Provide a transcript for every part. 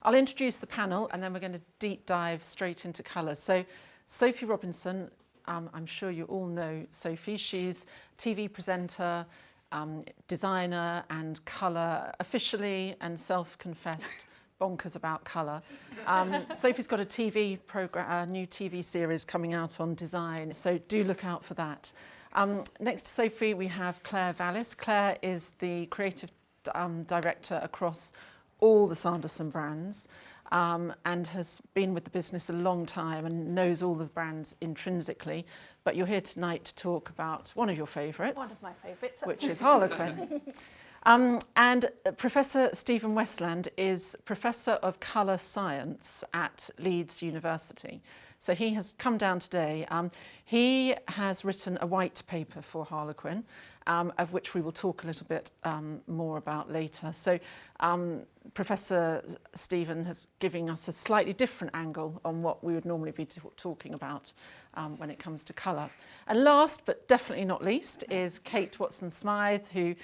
I'll introduce the panel and then we're going to deep dive straight into colour. So Sophie Robinson, I'm sure you all know Sophie. She's TV presenter, designer and colour officially and self-confessed bonkers about colour. Sophie's got a TV programme, a new TV series coming out on design, so do look out for that. Next to Sophie we have Claire Vallis. Claire is the creative director across all the Sanderson brands and has been with the business a long time and knows all the brands intrinsically. But you're here tonight to talk about one of your favourites. One of my favourites. Which is Harlequin. And Professor Stephen Westland is Professor of Colour Science at Leeds University. So he has come down today. He has written a white paper for Harlequin, of which we will talk a little bit more about later. So Professor Stephen has given us a slightly different angle on what we would normally be talking about when it comes to colour. And last, but definitely not least, is Kate Watson-Smythe, who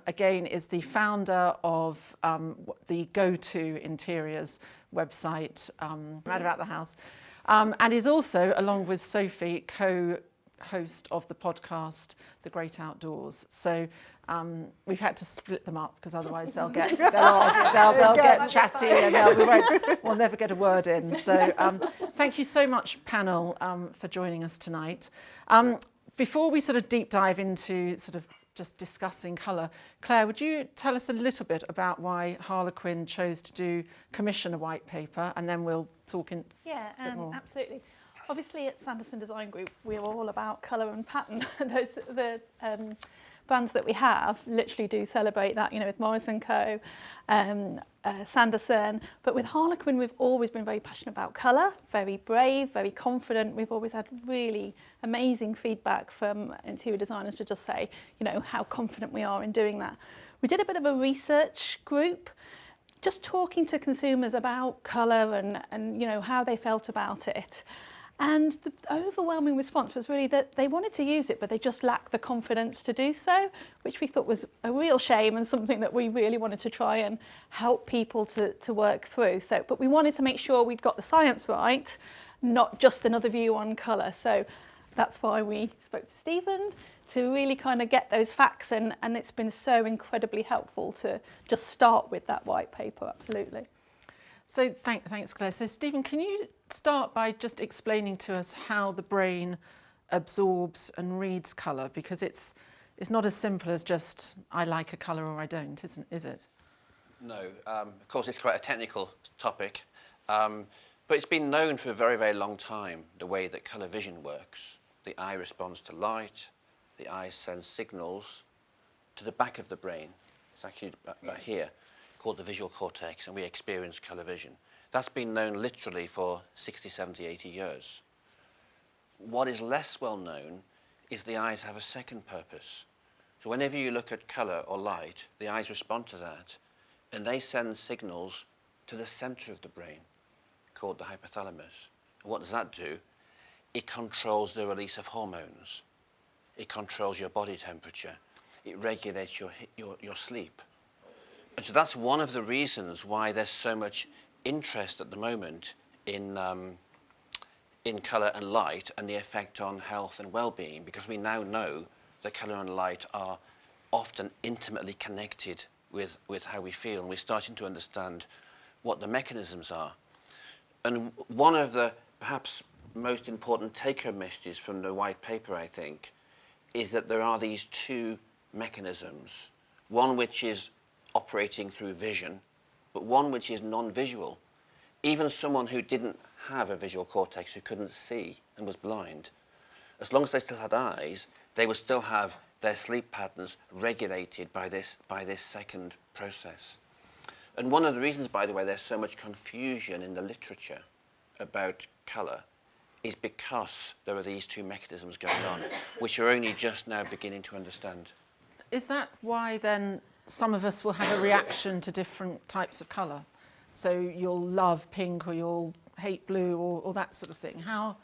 again is the founder of the Go-To Interiors website, Mad About the House, and is also, along with Sophie, co-host of the podcast The Great Outdoors. So we've had to split them up because otherwise they'll get they'll get chatty and we'll never get a word in. So thank you so much, panel, for joining us tonight. Before we sort of deep dive into sort of just discussing colour, Claire, would you tell us a little bit about why Harlequin chose to commission a white paper, and then we'll talk in a bit more. Absolutely. Obviously, at Sanderson Design Group, we're all about colour and pattern. The brands that we have literally do celebrate that, you know, with Morris & Co, Sanderson. But with Harlequin, we've always been very passionate about colour, very brave, very confident. We've always had really amazing feedback from interior designers to just say, you know, how confident we are in doing that. We did a bit of a research group, just talking to consumers about colour and you know, how they felt about it. And the overwhelming response was really that they wanted to use it, but they just lacked the confidence to do so, which we thought was a real shame and something that we really wanted to try and help people to work through. So, but we wanted to make sure we'd got the science right, not just another view on colour. So that's why we spoke to Stephen to really kind of get those facts, and it's been so incredibly helpful to just start with that white paper, absolutely. So thanks, Claire. So Stephen, can you start by just explaining to us how the brain absorbs and reads colour? Because it's not as simple as just I like a colour or I don't, is it? No, of course it's quite a technical topic, but it's been known for a very, very long time the way that colour vision works. The eye responds to light, the eye sends signals to the back of the brain. It's actually about here, called the visual cortex, and we experience colour vision. That's been known literally for 60, 70, 80 years. What is less well known is the eyes have a second purpose. So whenever you look at colour or light, the eyes respond to that, and they send signals to the centre of the brain, called the hypothalamus. And what does that do? It controls the release of hormones. It controls your body temperature. It regulates your sleep. And so that's one of the reasons why there's so much interest at the moment in colour and light and the effect on health and well-being, because we now know that colour and light are often intimately connected with how we feel, and we're starting to understand what the mechanisms are. And one of the perhaps most important take-home messages from the white paper, I think, is that there are these two mechanisms, one which is operating through vision, but one which is non-visual. Even someone who didn't have a visual cortex, who couldn't see and was blind, as long as they still had eyes, they would still have their sleep patterns regulated by this second process. And one of the reasons, by the way, there's so much confusion in the literature about colour is because there are these two mechanisms going on, which we're only just now beginning to understand. Is that why then some of us will have a reaction to different types of colour? So you'll love pink or you'll hate blue or that sort of thing. How?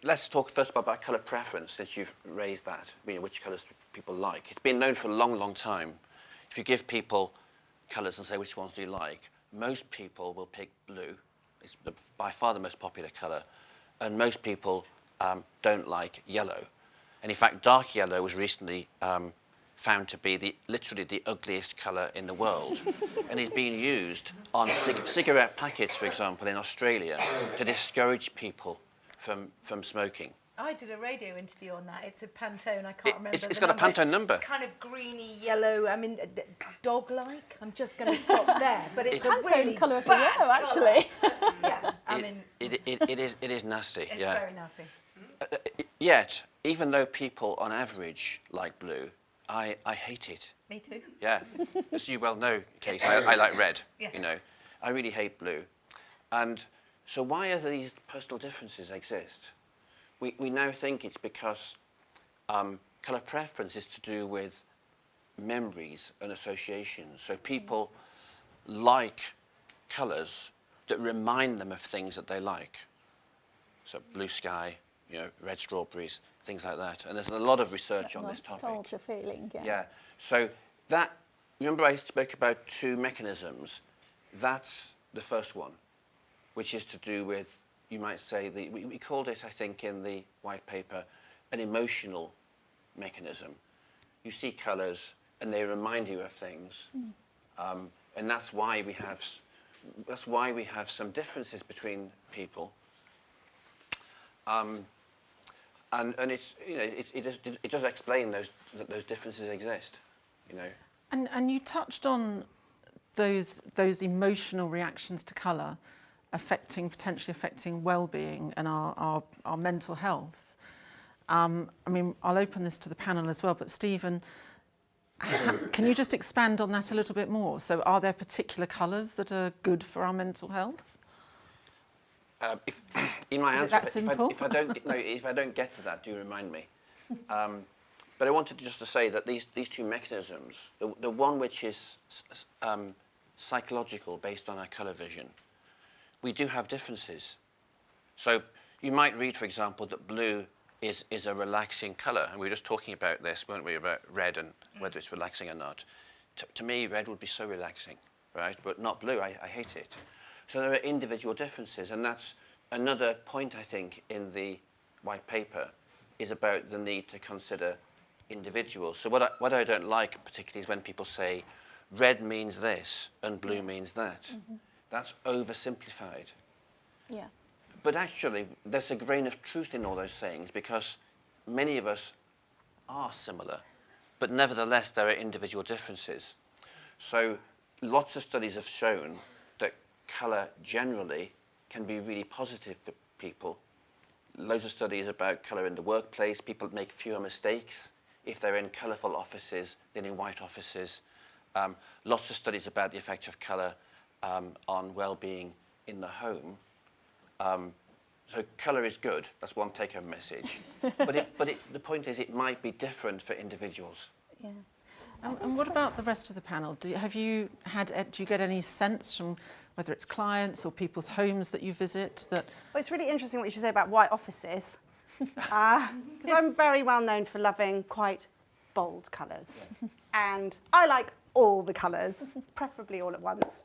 Let's talk first about colour preference, since you've raised that, which colours people like. It's been known for a long, long time. If you give people colours and say which ones do you like, most people will pick blue. It's by far the most popular colour, and most people don't like yellow. And in fact, dark yellow was recently found to be literally the ugliest colour in the world, and is being used on cigarette packets, for example, in Australia, to discourage people from smoking. I did a radio interview on that. It's a Pantone. I can't remember. It's got a Pantone number. It's kind of greeny yellow. I mean, dog-like. I'm just going to stop there. But it's a Pantone really colour of the bad year, actually. Yeah, I mean, it is nasty. it's yeah. very nasty. Yet, even though people on average like blue, I hate it. Me too. Yeah, as you well know, Kate, I like red. Yes. You know, I really hate blue, and so why are these personal differences exist? We now think it's because colour preference is to do with memories and associations. So people like colours that remind them of things that they like. So blue sky, you know, red strawberries, things like that. And there's a lot of research on this topic. Nostalgia feeling, yeah. Yeah. So that, remember I spoke about two mechanisms. That's the first one, which is to do with, you might say, we called it, I think, in the white paper, an emotional mechanism. You see colours and they remind you of things, and that's why we have some differences between people. And it's, you know, it does explain that those differences exist, you know. And you touched on those emotional reactions to colour potentially affecting well-being and our mental health. I mean, I'll open this to the panel as well, but Stephen, can you just expand on that a little bit more? So are there particular colours that are good for our mental health? If in my Is it answer, that simple? if I don't get to that, do remind me. But I wanted just to say that these two mechanisms, the one which is psychological, based on our colour vision, we do have differences. So you might read, for example, that blue is a relaxing colour, and we were just talking about this, weren't we, about red and whether it's relaxing or not. To me, red would be so relaxing, right? But not blue. I hate it. So there are individual differences, and that's another point, I think, in the white paper, is about the need to consider individuals. So what I don't like particularly is when people say red means this and blue means that. Mm-hmm. That's oversimplified. Yeah. But actually, there's a grain of truth in all those sayings, because many of us are similar, but nevertheless there are individual differences. So lots of studies have shown that colour generally can be really positive for people. Loads of studies about colour in the workplace. People make fewer mistakes if they're in colourful offices than in white offices. Lots of studies about the effect of colour on well-being in the home. So colour is good. That's one take-home message. but the point is, it might be different for individuals. Yeah. And what about the rest of the panel? Do you get any sense from whether it's clients or people's homes that you visit that? Well, it's really interesting what you should say about white offices, because I'm very well known for loving quite bold colours, and I like all the colours, preferably all at once.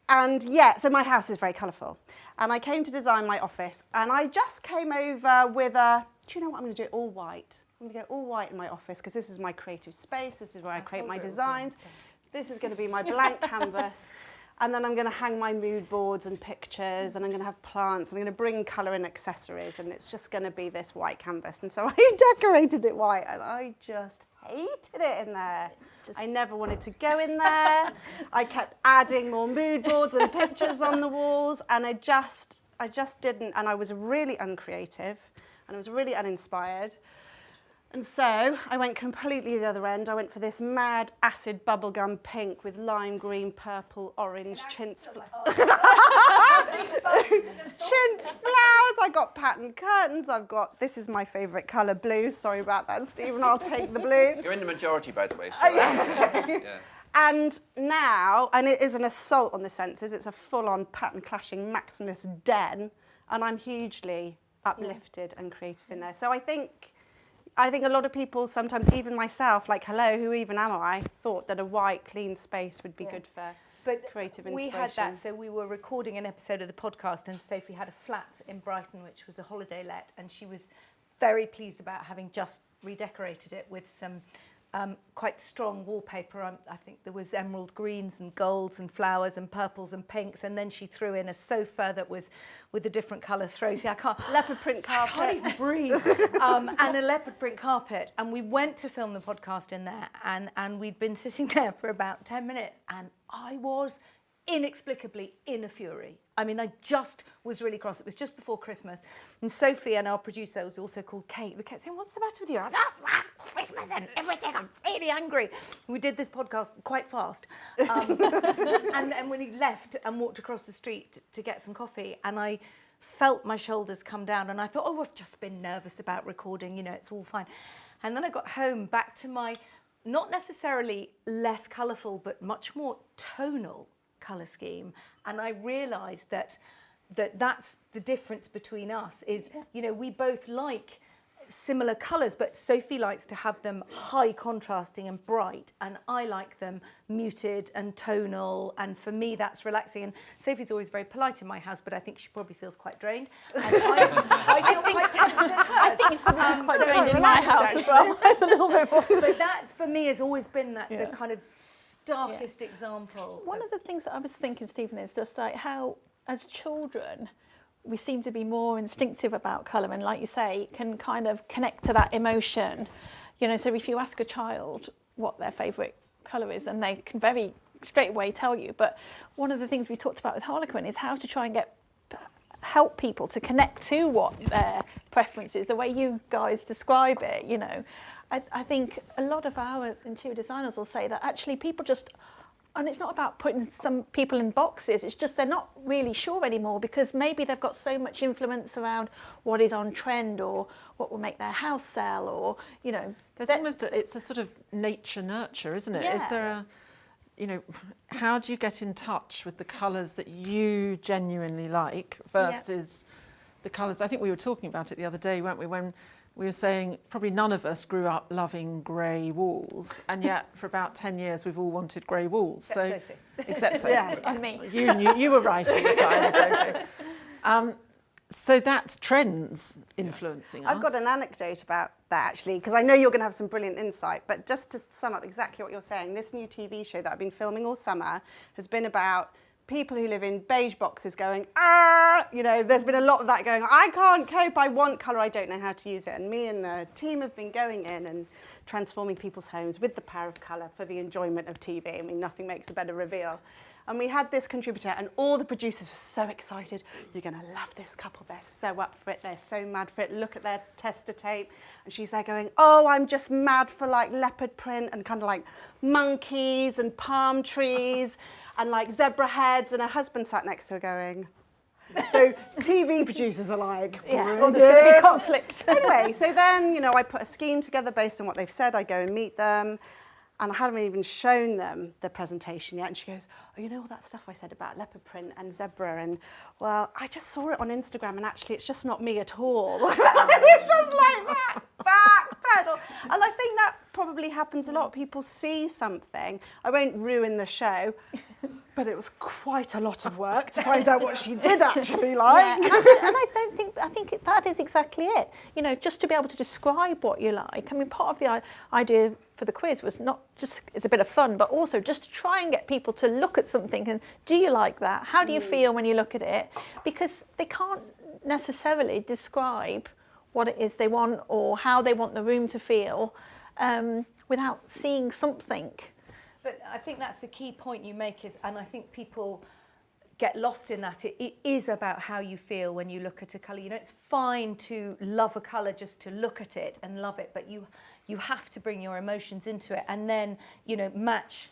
And yeah, so my house is very colourful, and I came to design my office, and I just came over with do you know what, I'm going to do it all white. I'm going to go all white in my office, because this is my creative space, this is where I create my designs, this is going to be my blank canvas, and then I'm going to hang my mood boards and pictures, and I'm going to have plants, and I'm going to bring colour and accessories, and it's just going to be this white canvas. And so I decorated it white, and I just hated it in there. I never wanted to go in there. I kept adding more mood boards and pictures on the walls, and I just didn't, and I was really uncreative, and I was really uninspired. And so I went completely the other end. I went for this mad acid bubblegum pink with lime green, purple, orange, chintz flowers. Chintz flowers. I got patterned curtains. This is my favourite colour, blue. Sorry about that, Stephen. I'll take the blue. You're in the majority, by the way. So yeah. And now, and it is an assault on the senses. It's a full-on pattern clashing Maximus den, and I'm hugely uplifted and creative in there. So I think, I think a lot of people, sometimes even myself, like, hello, who even am I, thought that a white, clean space would be good for creative inspiration. We had that, so we were recording an episode of the podcast and Sophie had a flat in Brighton, which was a holiday let, and she was very pleased about having just redecorated it with some quite strong wallpaper. I think there was emerald greens and golds and flowers and purples and pinks, and then she threw in a sofa that was with the different colours thrown. See, I can't leopard print carpet. I can't even breathe. And a leopard print carpet. And we went to film the podcast in there, and we'd been sitting there for about 10 minutes, and I was inexplicably in a fury. I mean, I just was really cross. It was just before Christmas. And Sophie, and our producer, was also called Kate, we kept saying, what's the matter with you? I was Christmas and everything. I'm really angry. We did this podcast quite fast. And then when he left and walked across the street to get some coffee, and I felt my shoulders come down, and I thought, oh, I've just been nervous about recording, you know, it's all fine. And then I got home back to my, not necessarily less colourful, but much more tonal colour scheme, and I realised that's the difference between us is, you know, we both like similar colours, but Sophie likes to have them high contrasting and bright, and I like them muted and tonal, and for me that's relaxing. And Sophie's always very polite in my house, but I think she probably feels quite drained, and I feel quite 10% hers. I think you probably feel quite drained in my house as well. It's a little bit more. But that for me has always been the kind of starkest example. One of the things that I was thinking, Stephen, is just like how as children we seem to be more instinctive about colour, and like you say, can kind of connect to that emotion. You know, so if you ask a child what their favourite colour is, then they can very straight away tell you. But one of the things we talked about with Harlequin is how to try and help people to connect to what their preference is, the way you guys describe it, you know. I think a lot of our interior designers will say that actually people just, and it's not about putting some people in boxes, it's just they're not really sure anymore because maybe they've got so much influence around what is on trend or what will make their house sell, or, you know. There's almost it's a sort of nature nurture, isn't it? Yeah. Is there a, you know, how do you get in touch with the colours that you genuinely like versus the colours? I think we were talking about it the other day, weren't we, when we were saying probably none of us grew up loving grey walls, and yet for about 10 years we've all wanted grey walls. Except Sophie. Except Sophie. And me. You were right all the time, Sophie. So that's trends influencing us. I've got an anecdote about that actually, because I know you're going to have some brilliant insight, but just to sum up exactly what you're saying, this new TV show that I've been filming all summer has been about people who live in beige boxes going, you know, there's been a lot of that going, I can't cope, I want colour, I don't know how to use it. And me and the team have been going in and transforming people's homes with the power of colour for the enjoyment of TV. I mean, nothing makes a better reveal. And we had this contributor and all the producers were so excited. You're going to love this couple. They're so up for it. They're so mad for it. Look at their tester tape. And she's there going, oh, I'm just mad for like leopard print and kind of like monkeys and palm trees and like zebra heads. And her husband sat next to her going, so TV producers are like, well, there's going to be conflict. Anyway, so then, you know, I put a scheme together based on what they've said. I go and meet them. And I hadn't even shown them the presentation yet. And she goes, oh, you know all that stuff I said about leopard print and zebra? And, well, I just saw it on Instagram, and actually it's just not me at all. It's just like that, backpedal. And I think that probably happens a lot. People see something. I won't ruin the show, but it was quite a lot of work to find out what she did actually like. Yeah. And I think that is exactly it. You know, just to be able to describe what you like. I mean, part of the idea for the quiz was not just it's a bit of fun, but also just to try and get people to look at something and do you like that? How do you feel when you look at it? Because they can't necessarily describe what it is they want or how they want the room to feel without seeing something. But I think that's the key point you make is, and I think people get lost in that. It is about how you feel when you look at a colour. You know, it's fine to love a colour just to look at it and love it, but you have to bring your emotions into it and then, you know, match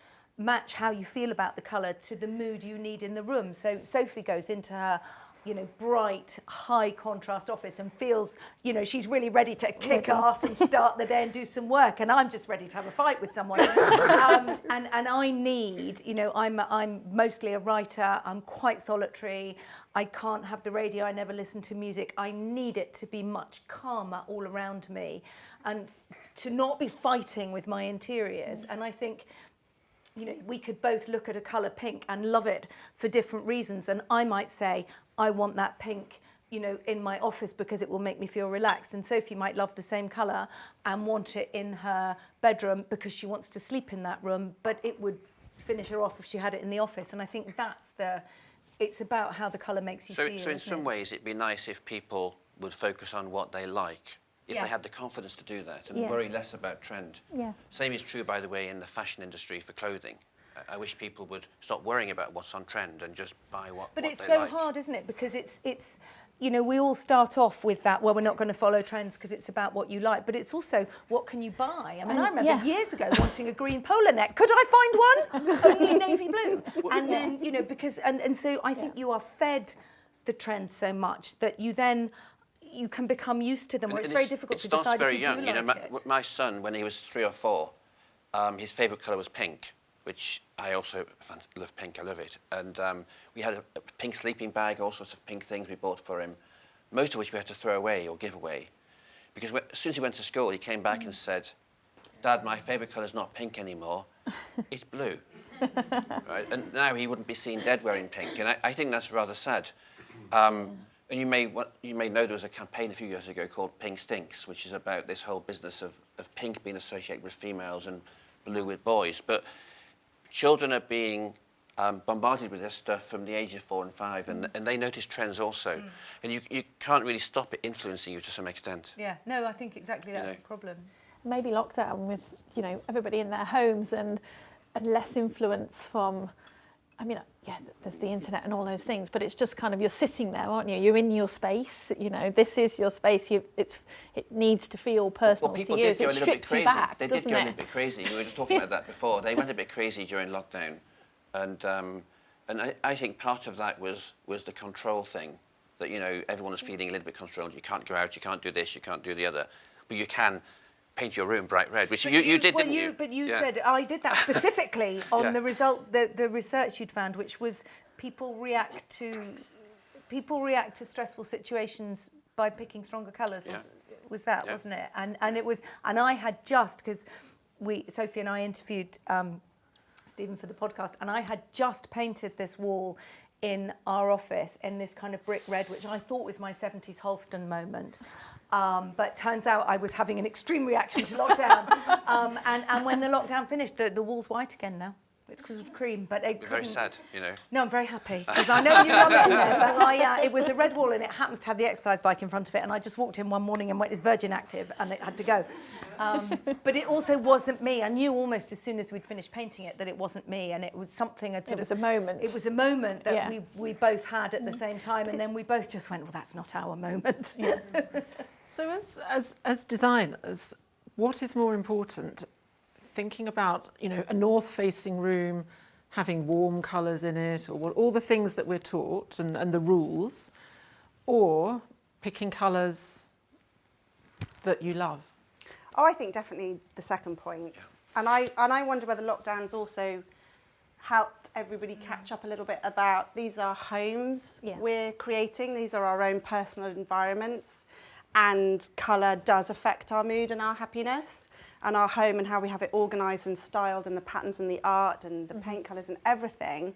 how you feel about the colour to the mood you need in the room. So Sophie goes into her you know, bright, high contrast office and feels, you know, she's really ready to kick ass and start the day and do some work, and I'm just ready to have a fight with someone. And I need, you know, I'm mostly a writer, I'm quite solitary, I can't have the radio, I never listen to music, I need it to be much calmer all around me and to not be fighting with my interiors. And I think, you know, we could both look at a colour pink and love it for different reasons. And I might say, I want that pink, you know, in my office because it will make me feel relaxed. And Sophie might love the same colour and want it in her bedroom because she wants to sleep in that room, but it would finish her off if she had it in the office. And I think it's about how the colour makes you feel. So in some ways, it'd be nice if people would focus on what they like, if they had the confidence to do that and worry less about trend. Yeah. Same is true, by the way, in the fashion industry for clothing. I wish people would stop worrying about what's on trend and just buy what they like. But it's so hard, isn't it? Because it's you know, we all start off with that, well, we're not going to follow trends because it's about what you like, but it's also what can you buy? I mean, I remember years ago wanting a green polo neck. Could I find one? Only navy blue. And then, you know, because, and so I think you are fed the trend so much that you then, you can become used to them, or it's very difficult to decide if you do like it. It starts very young. You know, my son, when he was 3 or 4, his favourite colour was pink, which I also love pink, I love it. And we had a pink sleeping bag, all sorts of pink things we bought for him, most of which we had to throw away or give away. Because as soon as he went to school, he came back and said, Dad, my favourite colour is not pink anymore, it's blue. Right? And now he wouldn't be seen dead wearing pink, and I think that's rather sad. And you may know there was a campaign a few years ago called Pink Stinks, which is about this whole business of pink being associated with females and blue with boys. But children are being bombarded with this stuff from the age of 4 and 5, and they notice trends also. And you can't really stop it influencing you to some extent. Yeah, no, I think exactly that's the problem. Maybe lockdown with, you know, everybody in their homes and less influence from, I mean, yeah, there's the internet and all those things, but it's just kind of, you're sitting there, aren't you? You're in your space, you know, this is your space. It needs to feel personal to you. Well, people did go a little bit crazy. Back, they did go a little bit crazy. We were just talking about that before. They went a bit crazy during lockdown. And I think part of that was the control thing, that, you know, everyone was feeling a little bit controlled. You can't go out, you can't do this, you can't do the other, but you can paint your room bright red, which you did, didn't you? But you said, I did that specifically on the result, the research you'd found, which was people react to stressful situations by picking stronger colours. Was that, wasn't it? And it was, and I had just, because Sophie and I interviewed Stephen for the podcast, and I had just painted this wall in our office in this kind of brick red, which I thought was my 70s Halston moment. But turns out I was having an extreme reaction to lockdown. And when the lockdown finished, the wall's white again now. It's because of cream, but it You're very sad, you know. No, I'm very happy, because I know you love it in there, but it was a red wall and it happens to have the exercise bike in front of it, and I just walked in one morning and went, it's Virgin Active, and it had to go. But it also wasn't me. I knew almost as soon as we'd finished painting it that it wasn't me, and it was something... It was a moment. It was a moment that we both had at the same time, and then we both just went, well, that's not our moment. Yeah. So as designers, what is more important? Thinking about, you know, a north-facing room having warm colours in it, or all the things that we're taught and the rules, or picking colours that you love? Oh, I think definitely the second point. Yeah. And I wonder whether lockdowns also helped everybody catch up a little bit about, these are homes we're creating, these are our own personal environments, and colour does affect our mood and our happiness. And our home and how we have it organised and styled, and the patterns and the art and the paint colours and everything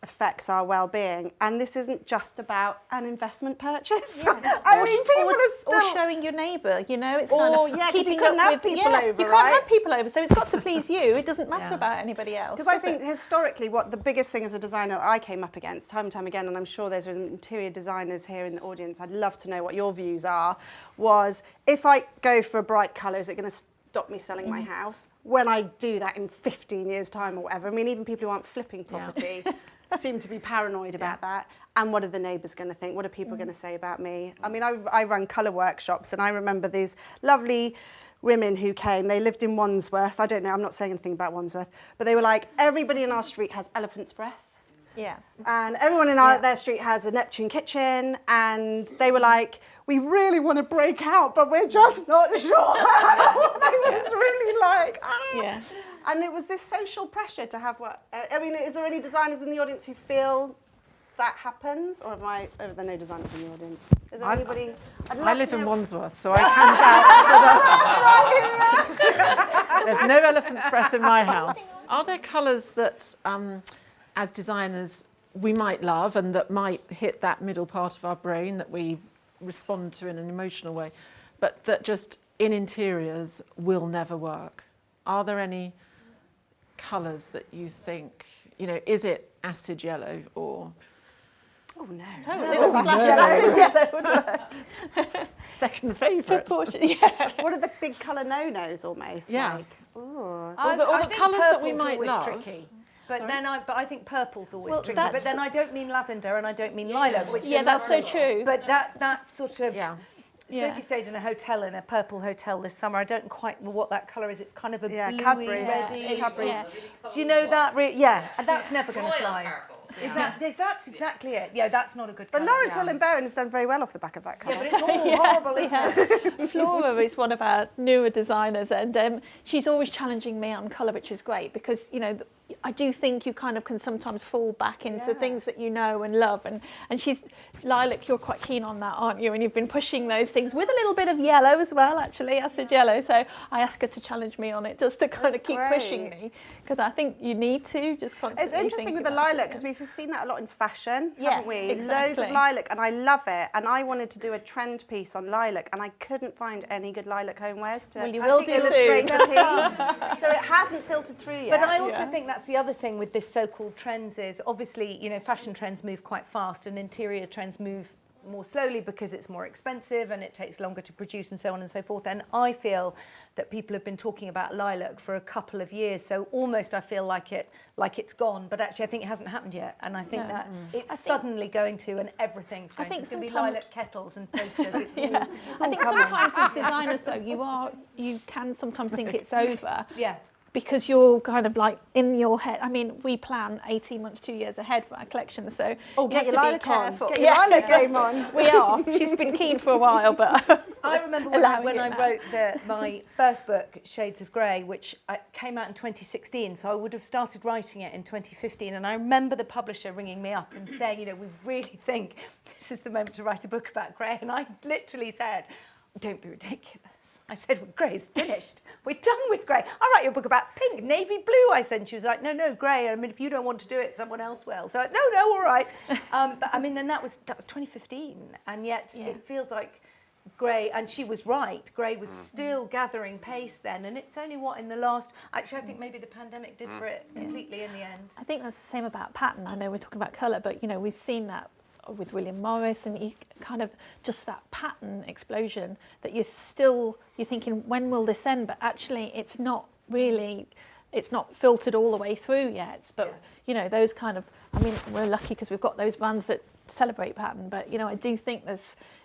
affects our well-being. And this isn't just about an investment purchase. Yeah. I mean, people are still... Or showing your neighbour, you know, it's or, kind of yeah, keeping you couldn't up have with... people over, you right? can't have people over, so it's got to please you. It doesn't matter about anybody else. Because I think historically what the biggest thing as a designer that I came up against time and time again, and I'm sure there's interior designers here in the audience, I'd love to know what your views are, was if I go for a bright colour, is it going to stop me selling my house? When I do that in 15 years' time or whatever. I mean, even people who aren't flipping property seem to be paranoid about that. And what are the neighbours going to think? What are people going to say about me? I mean, I run colour workshops, and I remember these lovely women who came. They lived in Wandsworth. I don't know, I'm not saying anything about Wandsworth, but they were like, everybody in our street has elephant's breath. Yeah. And everyone in their street has a Neptune kitchen, and they were like, we really want to break out, but we're just not sure how. It's really like, Yeah. And it was this social pressure to have what, I mean, is there any designers in the audience who feel that happens, or are there no designers in the audience? Is there anybody? I live in Wandsworth, so I can vouch. There's no elephant's breath in my house. Are there colours that, as designers, we might love and that might hit that middle part of our brain that we respond to in an emotional way, but that just in interiors will never work? Are there any colours that you think, is it acid yellow or... Oh no. A little splash of acid yellow would work. Second favourite? Yeah. What are the big colour no-nos almost? Yeah. Like, ooh. Or the I think colours that we purple's might always love. tricky. But Sorry? then I think purple's always Well, tricky. that's- But then I don't mean lavender and I don't mean lilac, which Yeah, are that's so lovely. true. But that sort of... Yeah. Yeah. Sophie stayed in a purple hotel this summer. I don't quite know what that colour is. It's kind of a bluey, Cadbury's. reddy. Cadbury's. Yeah. Do you know that? Yeah, and that's never going to fly. That's exactly it. Yeah, that's not a good But colour. Lawrence Holland-Bowen has done very well off the back of that colour. Yeah, but it's all horrible, isn't it? Flora is one of our newer designers, and she's always challenging me on colour, which is great because, I do think you kind of can sometimes fall back into things that you know and love. And she's, lilac, you're quite keen on that, aren't you? And you've been pushing those things with a little bit of yellow as well, actually, acid yellow. So I asked her to challenge me on it just to kind of keep pushing me, because I think you need to just constantly It's interesting think with the about lilac, it. because we've seen that a lot in fashion, Yeah, haven't we? exactly. Loads of lilac, and I love it. And I wanted to do a trend piece on lilac, and I couldn't find any good lilac homewares to Well, you will do illustrate soon. the piece. So it hasn't filtered through yet. But I also think that's the other thing with this so-called trends is obviously, fashion trends move quite fast and interior trends move more slowly because it's more expensive and it takes longer to produce and so on and so forth. And I feel that people have been talking about lilac for a couple of years, so almost I feel like it's gone, but actually I think it hasn't happened yet. And I think that it's suddenly going to, and everything's going to. It's going to be lilac kettles and toasters. It's all I think coming. sometimes as designers though, you can sometimes think it's over. Yeah. Because you're kind of like in your head. I mean, we plan 18 months, 2 years ahead for our collection, so you get have your to be lilac on. careful. Get your lilac game on. We are. She's been keen for a while, but I remember when I wrote my first book, Shades of Grey, which came out in 2016, so I would have started writing it in 2015, and I remember the publisher ringing me up and saying, we really think this is the moment to write a book about grey, and I literally said, don't be ridiculous. I said, well, grey's finished. We're done with grey. I'll write you a book about pink, navy blue, I said. And she was like, no, grey. I mean, if you don't want to do it, someone else will. So, no, all right. But I mean, then that was 2015. And yet it feels like grey, and she was right, grey was still gathering pace then. And it's only in the last, actually, I think maybe the pandemic did for it completely in the end. I think that's the same about pattern. I know we're talking about colour, but, we've seen that with William Morris, and you kind of just that pattern explosion that you're thinking, when will this end? But actually it's not filtered all the way through yet. But those kind of, I mean, we're lucky because we've got those brands that celebrate pattern, but I do think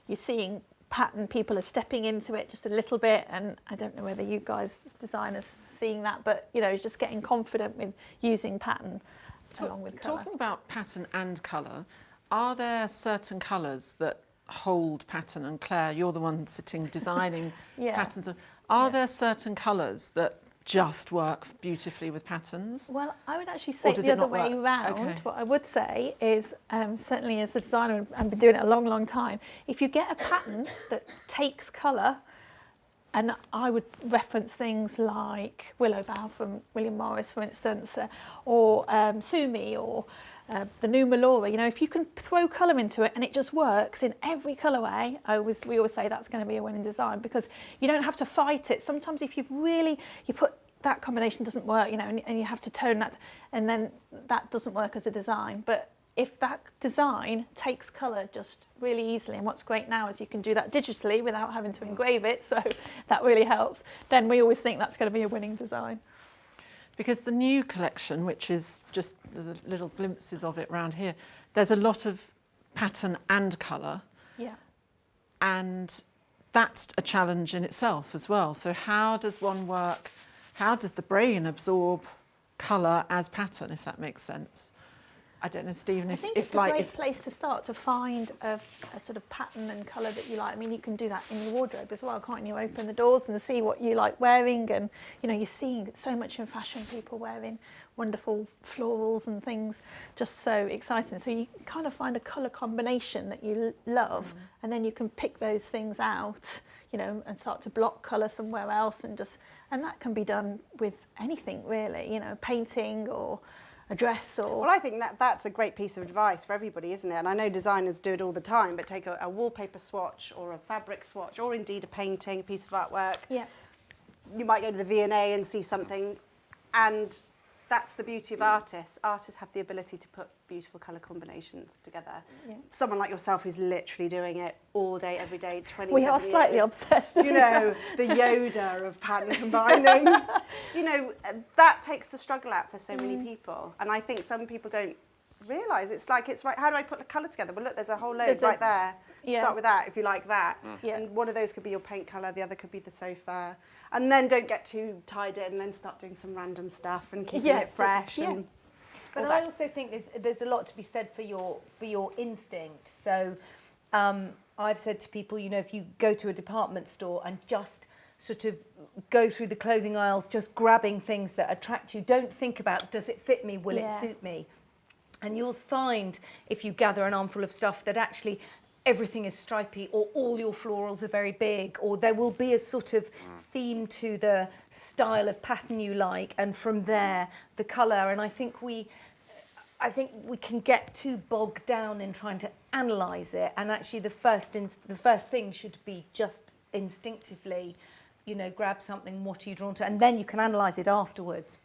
you're seeing pattern, people are stepping into it just a little bit, and I don't know whether you guys designers seeing that, but just getting confident with using pattern along with colour. Talking about pattern and colour, are there certain colours that hold pattern? And Claire, you're the one sitting designing patterns. Are there certain colours that just work beautifully with patterns? Well, I would actually say does the it other not way work? round. Okay. What I would say is, certainly as a designer, and I've been doing it a long, long time, if you get a pattern that takes colour, and I would reference things like Willow Bough from William Morris, for instance, or Sumi, or the new Melora, if you can throw colour into it and it just works in every colourway, we always say that's going to be a winning design, because you don't have to fight it. Sometimes if you put that combination doesn't work, and you have to tone that, and then that doesn't work as a design. But if that design takes colour just really easily, and what's great now is you can do that digitally without having to engrave it, so that really helps, then we always think that's going to be a winning design. Because the new collection, which is just, there's little glimpses of it around here, there's a lot of pattern and colour. Yeah. And that's a challenge in itself as well. So how does one work, how does the brain absorb colour as pattern, if that makes sense? I don't know, Stephen, I if, think if it's a like great if, place to start to find a sort of pattern and colour that you like. I mean, you can do that in your wardrobe as well, can't you? Open the doors and see what you like wearing, and you know, you're seeing so much in fashion, people wearing wonderful florals and things, just so exciting. So you kind of find a colour combination that you love, and then you can pick those things out, you know, and start to block colour somewhere else, and that can be done with anything really, you know, painting or a dress or... Well, I think that's a great piece of advice for everybody, isn't it? And I know designers do it all the time, but take a wallpaper swatch or a fabric swatch, or indeed a painting, a piece of artwork. Yeah. You might go to the V&A and see something, and that's the beauty of artists. Artists have the ability to put beautiful colour combinations together. Yeah. Someone like yourself who's literally doing it all day, every day, 27 We are slightly years. obsessed. You know, the Yoda of pattern combining. You know, that takes the struggle out for so many people. And I think some people don't realise. It's like, it's right, how do I put the colour together? Well, look, there's a whole load right there. Yeah. Start with that if you like that. Yeah. And one of those could be your paint colour, the other could be the sofa. And then don't get too tied in, and then start doing some random stuff and keeping it fresh. Yeah. And But I also think there's a lot to be said for your instinct. So I've said to people, you know, if you go to a department store and just sort of go through the clothing aisles, just grabbing things that attract you, don't think about, does it fit me, will it suit me? And you'll find, if you gather an armful of stuff, that actually everything is stripy, or all your florals are very big, or there will be a sort of theme to the style of pattern you like, and from there the colour. And I think we can get too bogged down in trying to analyse it, and actually the first thing should be just instinctively, you know, grab something, what are you drawn to, and then you can analyse it afterwards.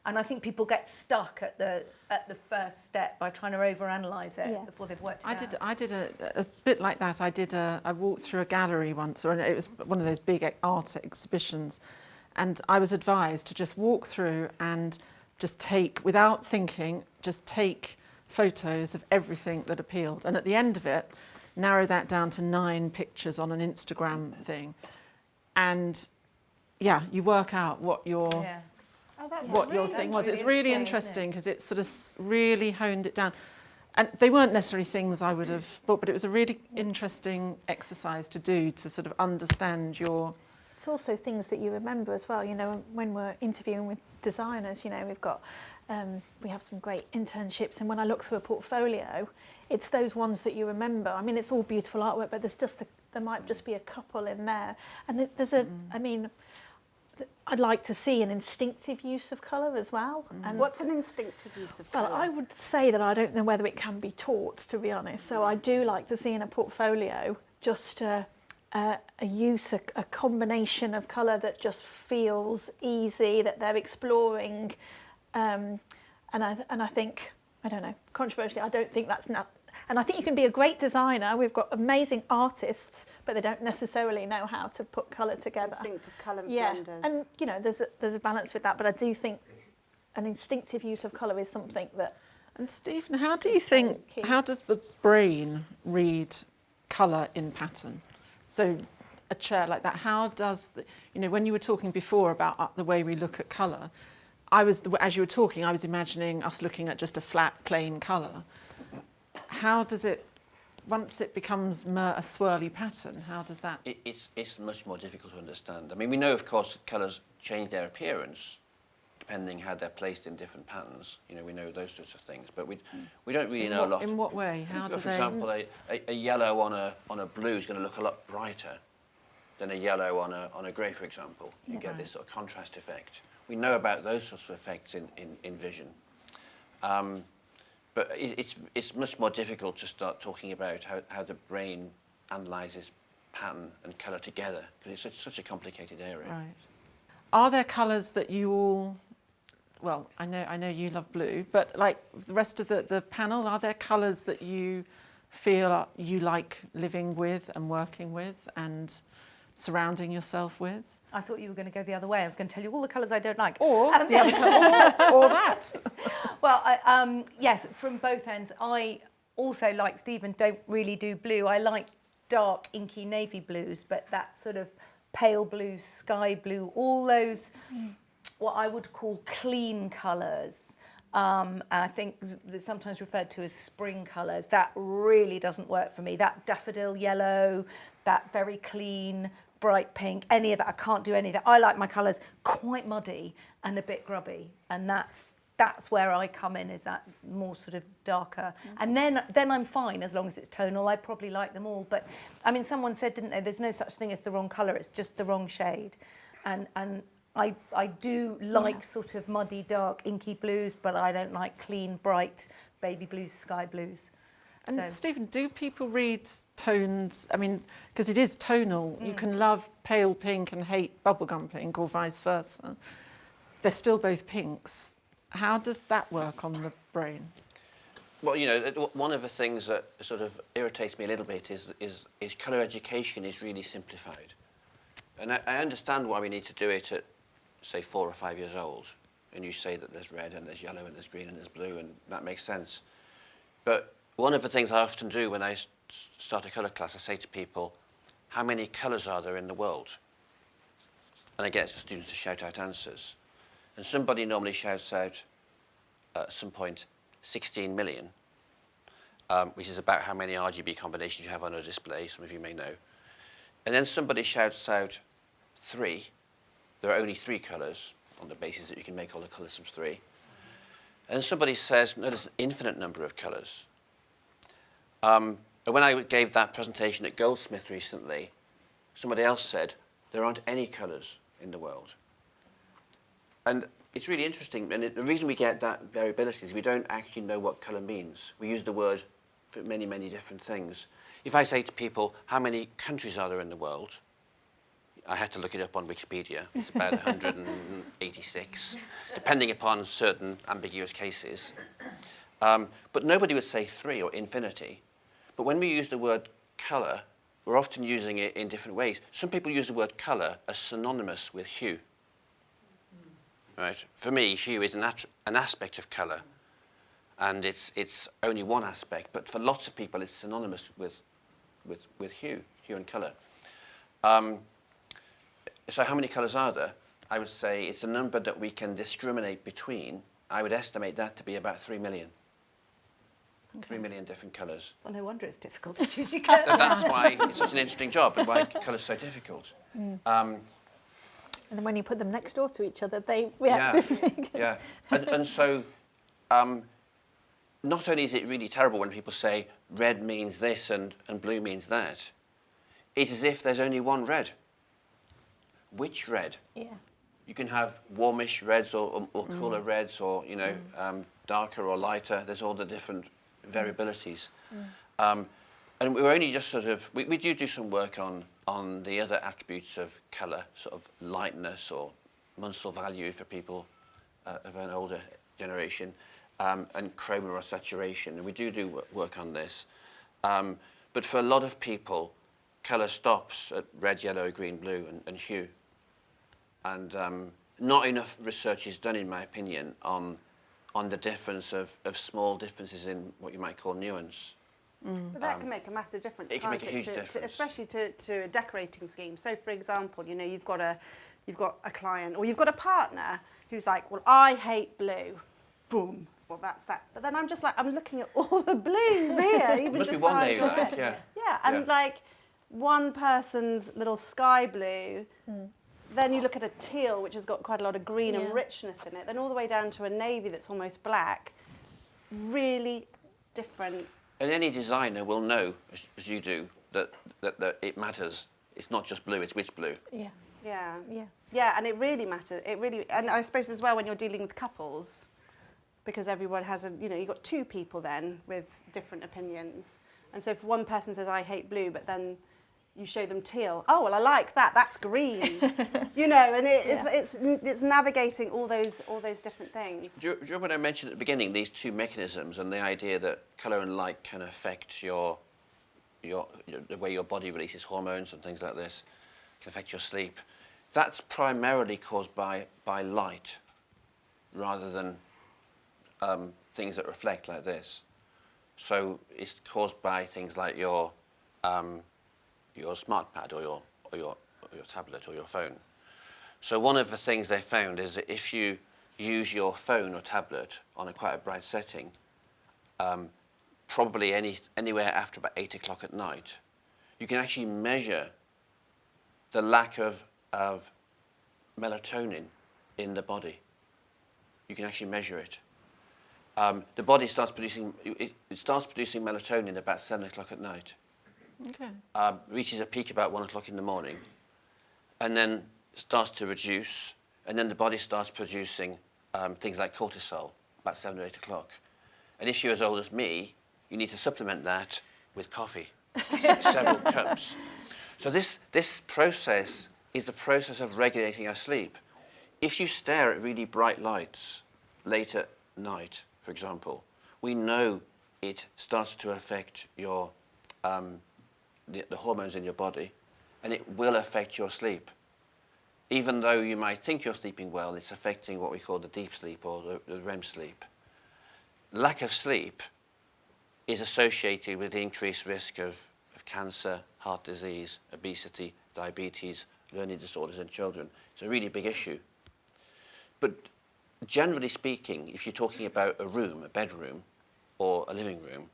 And I think people get stuck at the first step by trying to overanalyze it before they've worked it out. I did a bit like that. I walked through a gallery once, or it was one of those big art exhibitions, and I was advised to just walk through and just take, without thinking, just take photos of everything that appealed, and at the end of it, narrow that down to 9 pictures on an Instagram thing, and yeah, you work out what your your thing was. It's really interesting because it sort of really honed it down. And they weren't necessarily things I would have bought, but it was a really interesting exercise to do to sort of understand your... It's also things that you remember as well. You know, when we're interviewing with designers, you know, we have some great internships, and when I look through a portfolio, it's those ones that you remember. I mean, it's all beautiful artwork, but there might just be a couple in there. And there's I mean, I'd like to see an instinctive use of colour as well. And what's an instinctive use of colour? well, I would say that I don't know whether it can be taught, to be honest. So I do like to see in a portfolio just a combination of colour that just feels easy, that they're exploring. And I think, I don't know, controversially, I don't think that's not. And I think you can be a great designer. We've got amazing artists, but they don't necessarily know how to put colour together. Instinctive colour blenders. And you know, there's a balance with that. But I do think an instinctive use of colour is something that. And Stephen, how do you think? How does the brain read colour in pattern? So, a chair like that. How does when you were talking before about the way we look at colour, as you were talking, I was imagining us looking at just a flat, plain colour. How does it, once it becomes a swirly pattern, how does that... It's much more difficult to understand. I mean, we know, of course, that colours change their appearance depending how they're placed in different patterns. You know, we know those sorts of things, but we don't really know a lot. In what way? How do For example, a yellow on a blue is going to look a lot brighter than a yellow on a grey, for example. You get this sort of contrast effect. We know about those sorts of effects in vision. But it's much more difficult to start talking about how the brain analyses pattern and colour together, because it's such a complicated area. Right. Are there colours that you all... Well, I know you love blue, but like the rest of the panel, are there colours that you feel you like living with and working with and surrounding yourself with? I thought you were going to go the other way. I was going to tell you all the colours I don't like. Or the other colour, or that. Well, yes, from both ends. I also, like Stephen, don't really do blue. I like dark, inky navy blues, but that sort of pale blue, sky blue, all those what I would call clean colours And I think they're sometimes referred to as spring colours. That really doesn't work for me. That daffodil yellow, that very clean, bright pink, any of that, I can't do any of that. I like my colours quite muddy and a bit grubby, and that's where I come in, is that more sort of darker. And then I'm fine as long as it's tonal. I probably like them all. But I mean, someone said, didn't they, there's no such thing as the wrong colour, it's just the wrong shade. And I do like sort of muddy, dark, inky blues, but I don't like clean, bright baby blues, sky blues. And So- Stephen, do people read tones? I mean, because it is tonal. You can love pale pink and hate bubblegum pink, or vice versa. They're still both pinks. How does that work on the brain? Well, you know, one of the things that sort of irritates me a little bit is colour education is really simplified. And I understand why we need to do it at, say, 4 or 5 years old. And you say that there's red and there's yellow and there's green and there's blue, and that makes sense. But one of the things I often do when I start a colour class, I say to people, how many colours are there in the world? And I get the students to shout out answers. And somebody normally shouts out, at some point, 16 million, which is about how many RGB combinations you have on a display, some of you may know. And then somebody shouts out 3. There are only 3 colours, on the basis that you can make all the colours from 3. And somebody says, no, there's an infinite number of colours. And when I gave that presentation at Goldsmith recently, somebody else said, there aren't any colours in the world. And it's really interesting, and the reason we get that variability is we don't actually know what colour means. We use the word for many, many different things. If I say to people, how many countries are there in the world? I had to look it up on Wikipedia. It's about 186, depending upon certain ambiguous cases. But nobody would say 3 or infinity. But when we use the word colour, we're often using it in different ways. Some people use the word colour as synonymous with hue. Right? For me, hue is an aspect of colour, and it's only one aspect. But for lots of people, it's synonymous with hue and colour. So how many colours are there? I would say it's a number that we can discriminate between. I would estimate that to be about 3 million. Okay. 3 million different colours. Well, no wonder it's difficult to choose your colour. That's why it's such an interesting job, and why colour's so difficult. And then when you put them next door to each other, they react differently. Yeah, and so not only is it really terrible when people say red means this and blue means that, it's as if there's only one red. Which red? Yeah. You can have warmish reds or cooler reds, or, you know, darker or lighter. There's all the different variabilities. And we're only just sort of, we do some work on the other attributes of colour, sort of lightness or Munsell value for people of an older generation, and chroma or saturation. And we do work on this. But for a lot of people, colour stops at red, yellow, green, blue, and hue. And not enough research is done, in my opinion, on the difference of small differences in what you might call nuance. But that can make a massive difference. It can make a huge difference, especially to a decorating scheme. So, for example, you know, you've got a client or you've got a partner who's like, well, I hate blue. Boom. Well, that's that. But then I'm just like, I'm looking at all the blues here. Even Must be just one behind day you your like, head. yeah. Yeah, and like one person's little sky blue. Then you look at a teal, which has got quite a lot of green and richness in it. Then all the way down to a navy that's almost black. Really different. And any designer will know, as you do, that it matters. It's not just blue, it's which blue. Yeah. Yeah. Yeah. Yeah, and it really matters. It really, and I suppose as well when you're dealing with couples, because everyone has you've got 2 people then with different opinions. And so if one person says, I hate blue, but then you show them teal, oh, well, I like that, that's green. You know, and it's navigating all those different things. Do you remember when I mentioned at the beginning these 2 mechanisms and the idea that colour and light can affect the way your body releases hormones and things like this, can affect your sleep? That's primarily caused by light rather than things that reflect like this. So it's caused by things like your smart pad or your tablet or your phone. So one of the things they found is that if you use your phone or tablet on quite a bright setting, probably anywhere after about 8 o'clock at night, you can actually measure the lack of melatonin in the body. You can actually measure it. The body starts producing, it starts producing melatonin about 7 o'clock at night. Okay. Reaches a peak about 1 o'clock in the morning, and then starts to reduce, and then the body starts producing things like cortisol about 7 or 8 o'clock. And if you're as old as me, you need to supplement that with coffee, several cups. So this process is the process of regulating our sleep. If you stare at really bright lights late at night, for example, we know it starts to affect your the hormones in your body, and it will affect your sleep. Even though you might think you're sleeping well, it's affecting what we call the deep sleep or the REM sleep. Lack of sleep is associated with the increased risk of cancer, heart disease, obesity, diabetes, learning disorders in children. It's a really big issue. But generally speaking, if you're talking about a room, a bedroom, or a living room,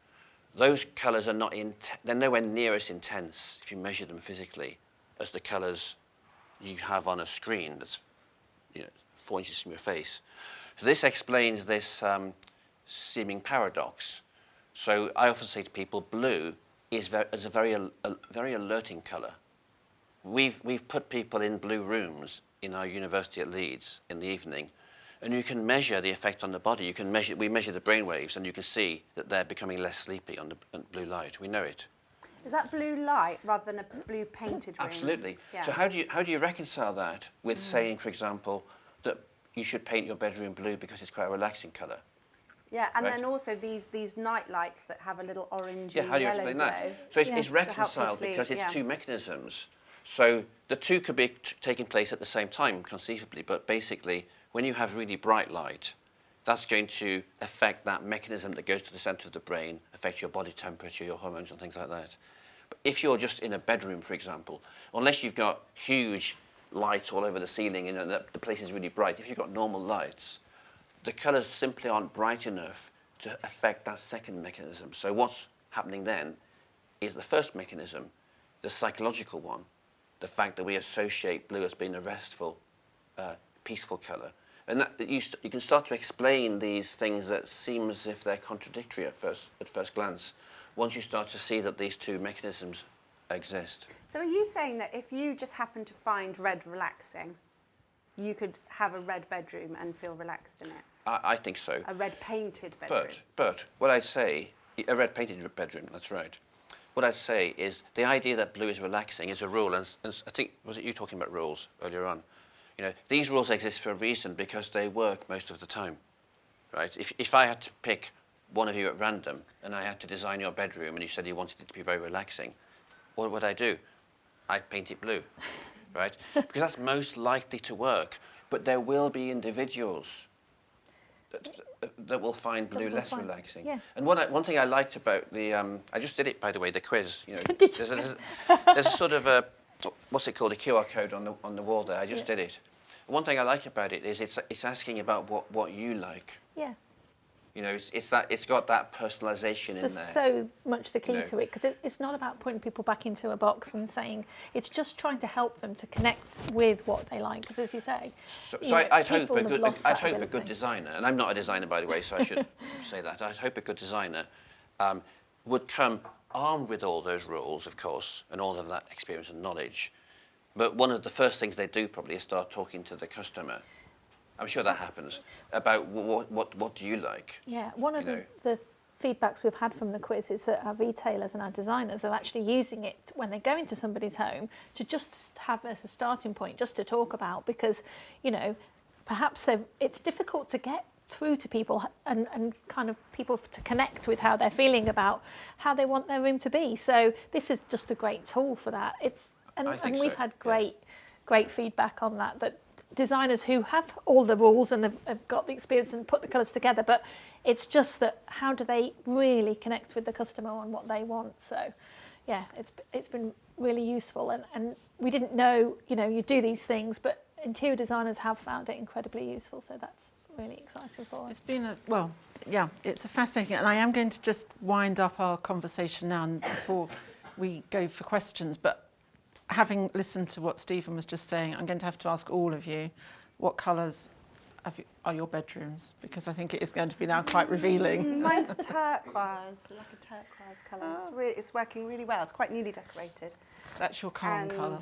those colours are they're nowhere near as intense, if you measure them physically, as the colours you have on a screen that's 4 inches from your face. So this explains this seeming paradox. So I often say to people, blue is a very alerting colour. We've put people in blue rooms in our university at Leeds in the evening, and you can measure the effect on the body. We measure the brain waves, and you can see that they're becoming less sleepy on the blue light. We know it. Is that blue light rather than a blue painted room? Absolutely. Yeah. So how do you reconcile that with saying, for example, that you should paint your bedroom blue because it's quite a relaxing colour? Yeah, and Right. then also these night lights that have a little orange Yeah, and how do you yellow explain glow. that? So it's To help you reconciled sleep, because it's yeah. two mechanisms. So the two could be taking place at the same time, conceivably, but basically, when you have really bright light, that's going to affect that mechanism that goes to the centre of the brain, affect your body temperature, your hormones and things like that. But if you're just in a bedroom, for example, unless you've got huge lights all over the ceiling and the place is really bright, if you've got normal lights, the colours simply aren't bright enough to affect that second mechanism. So what's happening then is the first mechanism, the psychological one, the fact that we associate blue as being a restful, peaceful colour. And that you can start to explain these things that seem as if they're contradictory at first glance, once you start to see that these two mechanisms exist. So are you saying that if you just happen to find red relaxing, you could have a red bedroom and feel relaxed in it? I think so. A red painted bedroom? But what I'd say, a red painted bedroom, that's right. What I'd say is the idea that blue is relaxing is a rule, and I think, was it you talking about rules earlier on? These rules exist for a reason because they work most of the time, right? If I had to pick one of you at random and I had to design your bedroom and you said you wanted it to be very relaxing, what would I do? I'd paint it blue, right? Because that's most likely to work. But there will be individuals that will find blue less relaxing. Yeah. And one thing I liked about the, I just did it, by the way, the quiz. Did you? There's a sort of a, what's it called, a QR code on the wall there. I just did it. One thing I like about it is it's asking about what you like. Yeah. It's got that personalisation in there. That's so much the key to it, because it's not about putting people back into a box and saying, it's just trying to help them to connect with what they like, because as you say, I'd hope people have lost that a good ability. designer, and I'm not a designer by the way, so I should say that. I'd hope a good designer would come armed with all those rules, of course, and all of that experience and knowledge. But one of the first things they do probably is start talking to the customer. I'm sure that happens, about what do you like? Yeah, one of the feedbacks we've had from the quiz is that our retailers and our designers are actually using it when they go into somebody's home to just have as a starting point, just to talk about, because, perhaps it's difficult to get through to people and kind of people to connect with how they're feeling about how they want their room to be. So this is just a great tool for that. And we've had great feedback on that designers who have all the rules and have got the experience and put the colours together, but it's just that how do they really connect with the customer on what they want. So yeah, it's been really useful, and we didn't know you do these things, but interior designers have found it incredibly useful, so that's really exciting for us. It's been it's a fascinating, and I am going to just wind up our conversation now and before we go for questions. But having listened to what Stephen was just saying, I'm going to have to ask all of you, what colours are your bedrooms? Because I think it is going to be now quite revealing. Mine's turquoise, like a turquoise colour. It's working really well. It's quite newly decorated. That's your calm colour.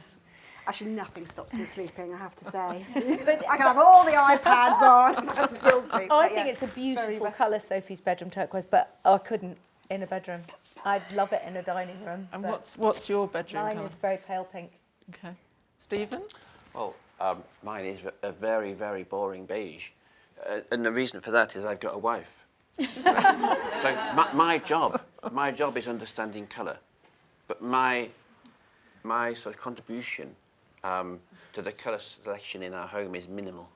Actually, nothing stops me sleeping, I have to say. But I can have all the iPads on and still sleep. I think it's a beautiful colour, Sophie's bedroom turquoise, but I couldn't in a bedroom. I'd love it in a dining room. And what's your bedroom mine colour? is very pale pink. Okay. Stephen? Well, mine is a very, very boring beige. And the reason for that is I've got a wife. So my job is understanding colour. But my sort of contribution to the colour selection in our home is minimal.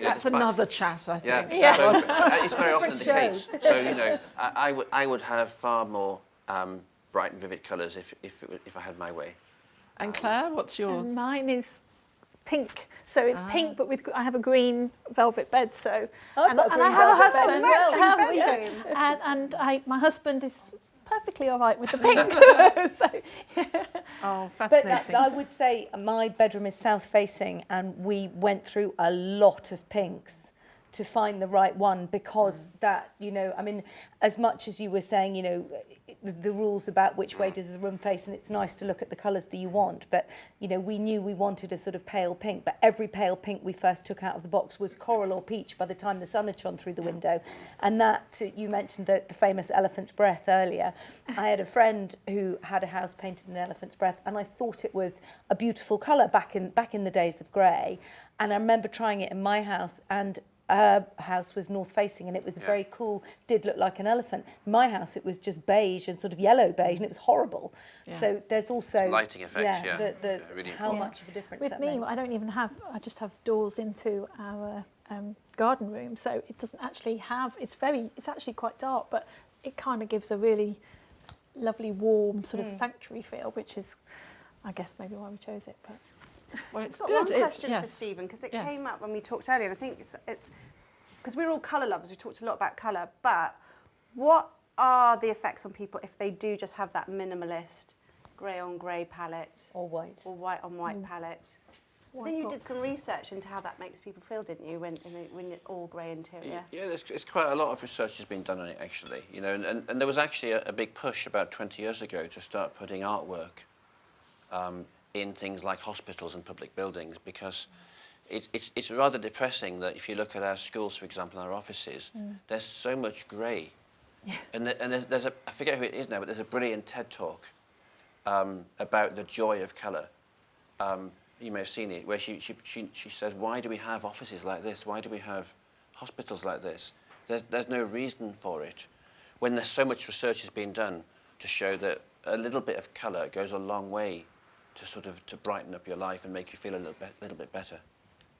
That's another chat, I think. Yeah. So, it's very often the case. So, I would have far more bright and vivid colours if I had my way. And Claire, what's yours? And mine is pink. So it's pink, but I have a green velvet bed. So I've got a green I have a velvet bed husband as well. Yeah. My husband is perfectly all right with the pink. Oh, But fascinating. I would say my bedroom is south facing, and we went through a lot of pinks to find the right one, because that, I mean, as much as you were saying, the rules about which way does the room face, and it's nice to look at the colours that you want, but, we knew we wanted a sort of pale pink, but every pale pink we first took out of the box was coral or peach by the time the sun had shone through the window. And that, you mentioned the famous elephant's breath earlier. I had a friend who had a house painted in elephant's breath, and I thought it was a beautiful colour back in the days of grey. And I remember trying it in my house, and her house was north facing, and it was very cool, did look like an elephant. My house, it was just beige and sort of yellow beige, and it was horrible. Yeah. So there's also it's a lighting effect, really how much of a difference With that me, makes. I just have doors into our garden room, so it doesn't actually have, it's actually quite dark, but it kind of gives a really lovely warm sort of sanctuary feel, which is, I guess, maybe why we chose it. But Well, it's got good. one question for Stephen, because it came up when we talked earlier, and I think it's because we're all colour lovers, we talked a lot about colour, but what are the effects on people if they do just have that minimalist grey on grey palette? Or white. Or white on white palette? I think you did some research into how that makes people feel, didn't you, when it's all grey interior? Yeah, there's quite a lot of research has been done on it, actually. And there was actually a big push about 20 years ago to start putting artwork in things like hospitals and public buildings, because it's rather depressing that if you look at our schools, for example, and our offices, there's so much grey. Yeah. And there's I forget who it is now, but there's a brilliant TED talk about the joy of colour. You may have seen it, where she says, why do we have offices like this? Why do we have hospitals like this? There's no reason for it, when there's so much research has been done to show that a little bit of colour goes a long way to brighten up your life and make you feel a little bit better.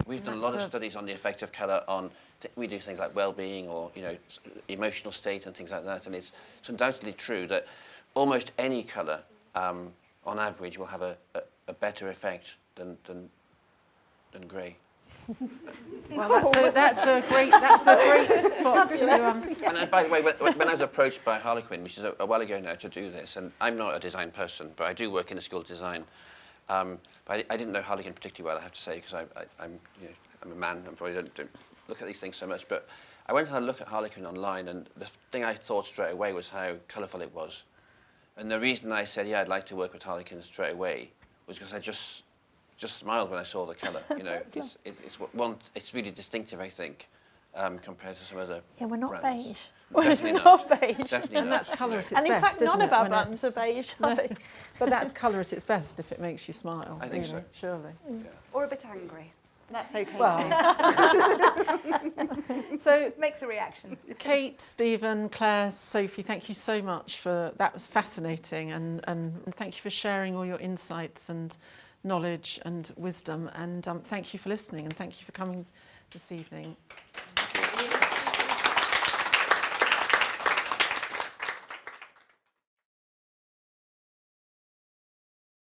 We've done a lot of studies on the effect of colour on. We do things like well-being or emotional state and things like that, and it's undoubtedly true that almost any colour, on average, will have a better effect than grey. Well, that's a great spot to. And by the way, when I was approached by Harlequin, which is a while ago now, to do this, and I'm not a design person, but I do work in the School of Design. But I didn't know Harlequin particularly well, I have to say, because I'm a man and probably don't look at these things so much. But I went and had a look at Harlequin online, and the thing I thought straight away was how colourful it was. And the reason I said, I'd like to work with Harlequin straight away was because I just smiled when I saw the colour. It's really distinctive, I think, compared to some other we're not brands. beige. Definitely We're not. not beige. Definitely And not. that's colour at its And in best, fact, none isn't of it, our when brands are it's- beige, are they? But that's colour at its best if it makes you smile. I think really, so. Surely. Or a bit angry? That's okay too. So, Makes a reaction. Kate, Stephen, Claire, Sophie, thank you so much for that. Was fascinating, and thank you for sharing all your insights and knowledge and wisdom. And thank you for listening, and thank you for coming this evening.